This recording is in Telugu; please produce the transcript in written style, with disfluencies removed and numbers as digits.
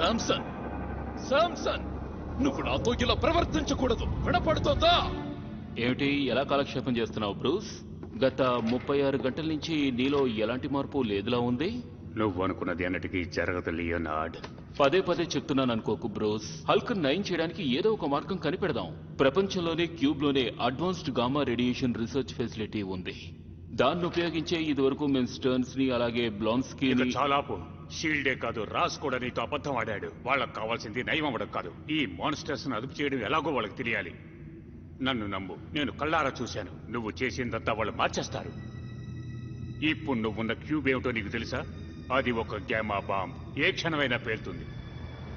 శాంసన్, శాంసన్, నువ్వు నాతో ఇలా ప్రవర్తించకూడదు. వినపడుతోందా? ఏమిటి, ఎలా కాలక్షేపం చేస్తున్నావు బ్రూస్? గత 36 గంటల నుంచి నీలో ఎలాంటి మార్పు లేదులా ఉంది. నువ్వు అనుకున్నది అన్నిటికీ జరగదు లియోనార్డ్. పదే పదే చెప్తున్నాను అనుకోకు బ్రూస్. హల్క్ నయం చేయడానికి ఏదో ఒక మార్గం కనిపెడదాం. ప్రపంచంలోనే క్యూబ్లోనే advanced gamma radiation research facility ఉంది. దాన్ని ఉపయోగించే ఇదివరకు మేము స్టర్న్స్ ని అలాగే బ్లాన్స్కీ చాలాపు. షీల్డే కాదు, రాస్ కూడా నీతో అబద్ధం ఆడాడు. వాళ్ళకు కావాల్సింది నయం అవ్వడం కాదు, ఈ మాన్స్టర్స్ ను అదుపు చేయడం ఎలాగో వాళ్ళకి తెలియాలి. నన్ను నమ్ము, నేను కళ్ళారా చూశాను. నువ్వు చేసిందంతా వాళ్ళు మార్చేస్తారు. ఇప్పుడు నువ్వున్న క్యూబ్ ఏమిటో నీకు తెలుసా? అది ఒక గ్యామా బాంబ్. ఏ క్షణమైనా పేలుతుంది.